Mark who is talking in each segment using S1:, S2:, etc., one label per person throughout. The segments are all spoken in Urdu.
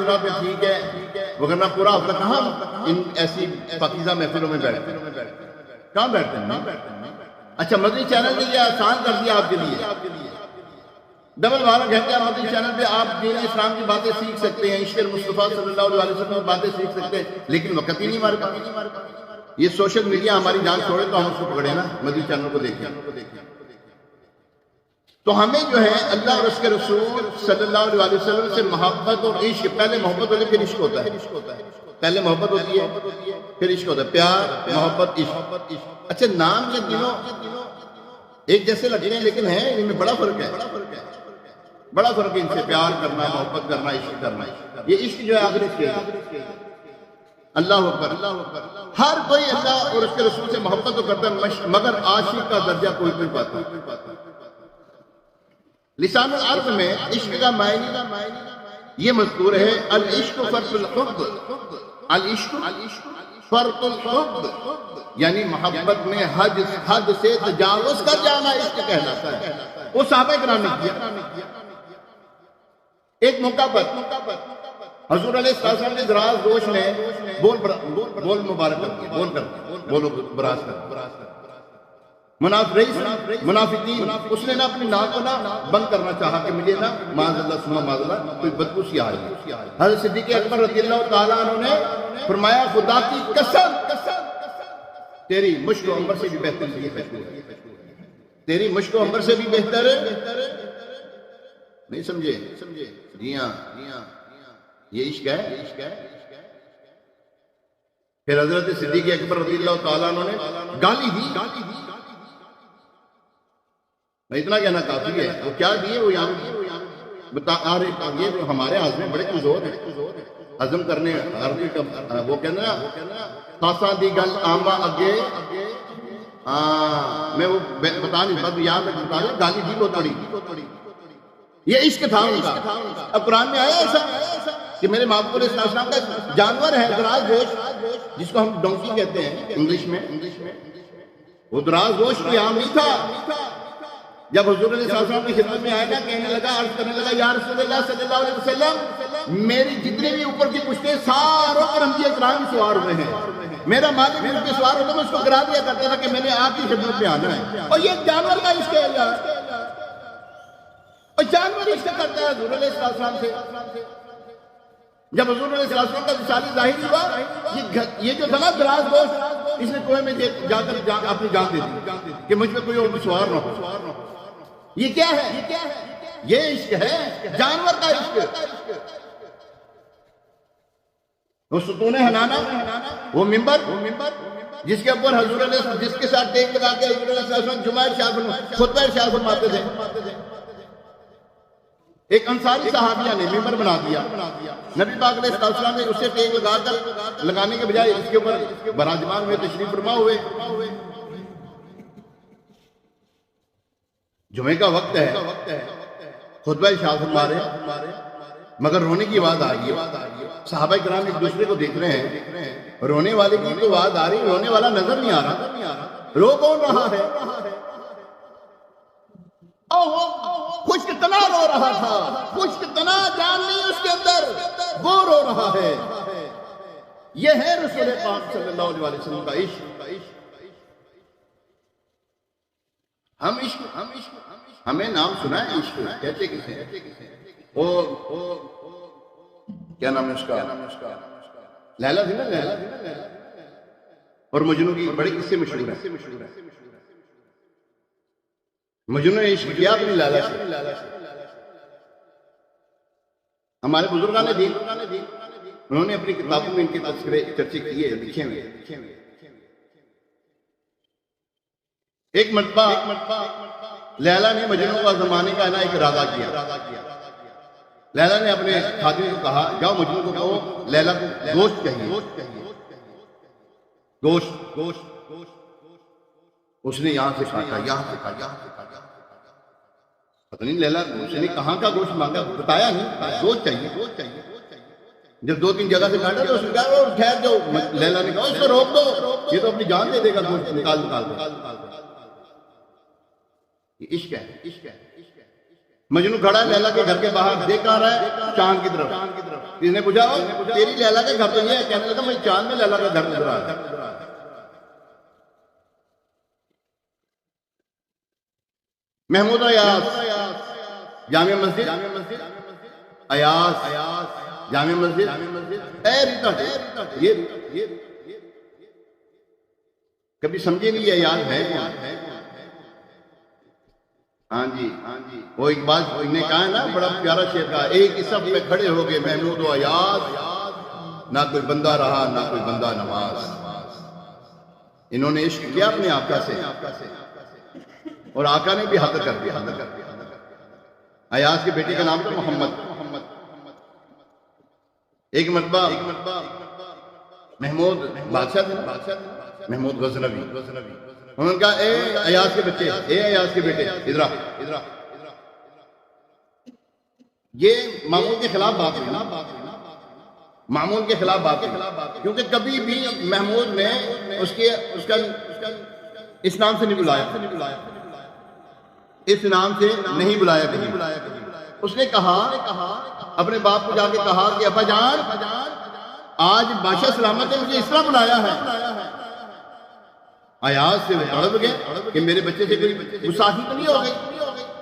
S1: سنا تو ٹھیک ہے، وگرنہ پورا ہفتہ کہاں ان ایسی پاکیزہ محفلوں میں بیٹھتے ہیں، کہاں بیٹھتے ہیں؟ اچھا مدنی چینل نے یہ آسان کر دیا آپ کے لیے، ڈبل بارہ گھنٹے مدنی چینل پہ آپ دین اسلام کی باتیں سیکھ سکتے ہیں، عشق مصطفیٰ صلی اللہ علیہ وسلم کی باتیں سیکھ سکتے ہیں، لیکن وقت ہی نہیں ہمارے پاس۔ یہ سوشل میڈیا ہماری جان چھوڑے تو ہم اس کو پکڑے نا، مدنی چینل کو دیکھیں۔ تو ہمیں جو ہے اللہ اور اس کے رسول صلی اللہ علیہ وسلم سے محبت اور عشق، پہلے محبت ہوتی ہے پھر عشق ہوتا ہے، پہلے محبت ہوتی ہے پھر عشق ہوتا ہے، پیار محبت عشق۔ اچھا نام یہ تینوں ایک جیسے لگتے ہیں لیکن ہیں ان میں بڑا فرق ہے، بڑا فرق ہے ان سے، پیار کرنا، محبت کرنا، عشق کرنا۔ یہ عشق جو ہے آخرت کے اللہ اکبر، ہر کوئی اللہ اور اس کے رسول سے محبت تو کرتا ہے مگر عاشق کا درجہ کوئی نہیں پاتا۔ لسان العرب میں عشق کا معنی یہ مذکور ہے، العشق فرط الحب، العشق فرط الحب، یعنی محبت میں حد سے تجاوز کر جانا عشق کہلاتا ہے۔ وہ صحابہ کرام نے کیا۔ ایک موقع پر حضور علیہ السلام کے دراز گوش نے بول مبارک کر بولو براز کر منافقین، اس نے نا اپنی ناک کو نا بند کرنا چاہا کہ مجھے نا معاذ اللہ سما معاذ اللہ کوئی بدبو سی آ رہی ہے۔ حضرت صدیق اکبر رضی اللہ تعالیٰ عنہ نے فرمایا خدا کی قسم تیری مشک و عنبر سے بھی بہتر ہے، تیری مشک و عنبر سے بھی بہتر ہے۔ نہیں سمجھے؟ جی ہاں یہ عشق ہے۔ پھر حضرت صدیق اکبر رضی اللہ تعالیٰ عنہ نے گالی دی، اتنا کہنا کافی ہے۔ وہ کیا دیے؟ وہ یہاں بتا رہے یہ ہمارے ہاضمے بڑے کمزور ہیں، ہضم کرنے وہ کہنا خاصا دی گل آمبا اگے، میں وہ بتا نہیں سکتا، یہاں تک بتا رہا گالی دی کو توڑی، یہ عشق تھا ان کا۔ اب قرآن میں آیا ایسا کہ میرے محبوب علیہ السلام کا جانور ہے دراز گوشت، جس کو ہم ڈونکی کہتے ہیں انگلش میں، وہ دراز گوشت کوئی عام نہیں تھا۔ جب حضور علیہ السلام کی خدمت میں آئے گا، کہنے لگا، عرض کرنے لگا، یا رسول اللہ صلی اللہ علیہ وسلم میری جتنے بھی اوپر کی پشتیں ساروں پر انبیاء کرام سوار ہوئے ہیں، میرا مالک ان پہ سوار ہوتا میں اس کو گرا دیا کرتا تھا کہ میں نے آپ کی خدمت میں آنا ہے۔ اور یہ جانور کا عشق ہے یار، اور جانور عشق کرتا ہے حضور علیہ السلام سے۔ جب حضور علیہ السلام کا رسالت ظاہر ہوا، یہ جو تھا نا دراز گوشت، اس نے کوئے میں جا کر اپنی جان دے دی کہ مجھ پہ کوئی اور سوار نہ ہو۔ یہ کیا ہے؟ یہ عشق ہے، جانور کا عشق۔ وہ ستون حنانہ، وہ ممبر جس کے اوپر حضور علیہ جس کے ساتھ ٹیک لگا کے حضور علیہ السلام جمعہ ارشاد خطبہ ارشاد فرماتے تھے، ایک انصاری صحابیہ نے ممبر بنا دیا، نبی پاک علیہ السلام نے اسے ٹیک لگا کر لگانے کے بجائے اس کے اوپر براجمان ہوئے، تشریف فرما ہوئے۔ جمعے کا وقت ہے، خطبہ ارشاد فرما رہے ہیں، مگر رونے کی آواز آ رہی ہے۔ صحابہ کرام ایک دوسرے کو دیکھ رہے ہیں، رونے والے کی تو آواز آ رہی، رونے والا نظر نہیں آ رہا، رو کون رہا ہے؟ خشک تنا رو رہا تھا، خشک تنا جان نہیں اس کے اندر، وہ رو رہا ہے۔ یہ ہے رسول پاک صلی اللہ علیہ وسلم کا عشق۔ ہمیں نام سنا ہے عشق، کہتے کسے ہیں؟ کیا نام ہے اس کا؟ لیلا تھی نا، لیلا اور مجنو کی بڑے قصے مشہور ہیں۔ مجنو نے عشق کیا اپنی لیلا سے۔ ہمارے بزرگان دین انہوں نے اپنی کتابوں میں ان کے تذکرے چرچے کیے، لکھے ہوئے۔ ایک مرتبہ لیلا نے مجنو کا زمانے کا ایک ارادہ کیا۔ لیلا نے اپنے خادم کو کہا، جاؤ مجنو کو کہو لیلا کو گوشت چاہیے، گوشت۔ اس نے یہاں سے کھایا، یہاں سے کھایا، پتہ نہیں لیلا اس نے کہاں کا گوشت مانگا، بتایا نہیں، گوشت چاہیے۔ جب 2-3 جگہ سے کھایا تو اس نے کہا ٹھہر جاؤ، لیلا نے کہا اس کو روک دو، یہ تو اپنی جان دے دے گا، گوشت نکال دو۔ یہ عشق ہے۔ مجنو کھڑا ہے لیلا کے گھر کے باہر، دیکھ کہاں رہا ہے؟ چاند کی طرف۔ اس نے پوچھا تیری لیلا کا گھر تو یہ ہے؟ کہنے لگا میں چاند میں لیلا کا گھر نظر آ رہا ہے۔ محمود ایاز جامع مسجد، ایاز جامع مسجد، اے ریتا یہ کبھی سمجھے نہیں یہ ایاز ہے کون؟ ہاں جی وہ اقبال نے کہا ہے نا، بڑا پیارا شعر کہا، ایک ہی صف میں کھڑے ہو گئے محمود و ایاز، نہ کوئی بندہ رہا نہ کوئی بندہ نواز۔ انہوں نے عشق کیا اپنے آقا سے اور آقا نے بھی حد کر دیا۔ ایاز کے بیٹے کا نام تھا محمد۔ ایک مرتبہ محمود بادشاہ تھے، محمود غزنوی، انہوں نے کہا اے ایاز کے بچے، اے ایاز کے بیٹے ادھر آ۔ یہ معمول کے خلاف بات ہے، معمول کے خلاف بات ہے، کیونکہ کبھی بھی محمود نے اس کا اس نام سے نہیں بلایا، اس نام سے نہیں بلایا کبھی۔ اس نے کہا اپنے باپ کو جا کے کہا کہ ابا جان آج بادشاہ سلامت نے مجھے اس طرح بلایا ہے۔ ایاز سے وہ تڑپ گئے کہ میرے بچے سے کوئی گستاخی تو نہیں ہو گئی۔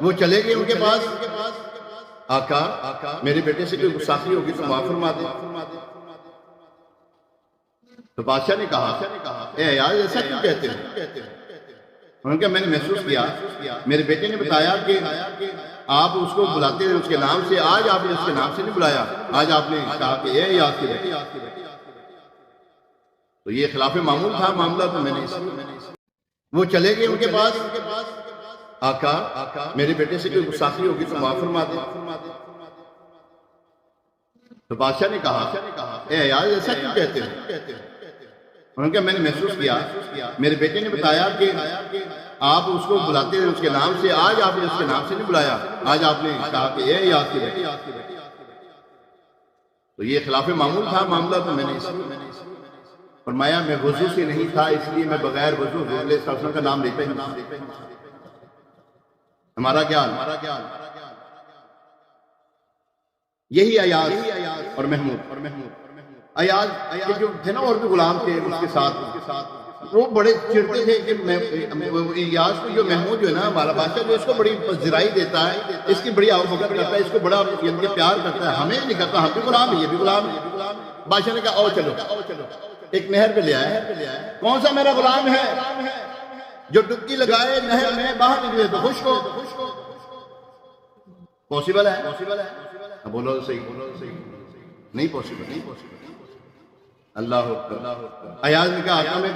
S1: وہ چلے گئے ان کے پاس، آقا میرے بیٹے سے کوئی گستاخی ہوگی تو معاف فرما دے۔ تو بادشاہ نے کہا اے ایاز ایسا کیوں کہتے ہیں؟ انہوں نے کہا میں نے محسوس کیا، میرے بیٹے نے بتایا کہ آپ اس کو بلاتے ہیں اس کے نام سے، آج آپ نے اس کے نام سے نہیں بلایا، آج آپ نے کہا کہ اے ایاز کے بیٹے۔ تو یہ خلاف معمول تھا معاملہ، تو میں نے وہ چلے گئے ان کے پاس، آقا میرے بیٹے سے کوئی گستاخی ہوگی تو معاف فرما دے۔ تو بادشاہ نے کہا اے ایاز ایسا کیوں کہتے ہیں؟ انہوں نے کہا میں نے محسوس کیا، میرے بیٹے نے بتایا کہ آپ اس کو بلاتے ہیں اس کے نام سے، آج آپ نے اس کے نام سے نہیں بلایا، آج آپ نے کہا کہ اے ایاز کے بیٹے۔ تو یہ خلاف معمول تھا معاملہ، تو میں نے فرمایا میں وضو سے نہیں تھا، اس لیے میں بغیر وضو حضور صلی اللہ علیہ وسلم کا نام لیتا ہی۔ ہمارا کیا یہی ایاز اور محمود۔ ایاز کے جو تھے نا اور بھی غلام تھے اس کے ساتھ، وہ بڑے چڑھتے تھے کہ ایاز کو جو محمود جو ہے نا ہمارا بادشاہ، جو اس کو بڑی پذیرائی دیتا ہے، اس کی بڑی آؤ بھگت کرتا ہے، اس کو بڑا پیار کرتا ہے، ہمیں نہیں کرتا، ہم بھی غلام ہیں یہ بھی غلام ہے۔ بادشاہ نے کہا چلو ایک نہر پہ لے آیا، کون سا میرا غلام ہے جو ڈبکی لگائے نہر میں باہر نکلے تو خشک ہو؟ پاسبل ہے؟ بولو صحیح، نہیں پاسبل۔ اللہ ایاز نے کہا آقا میں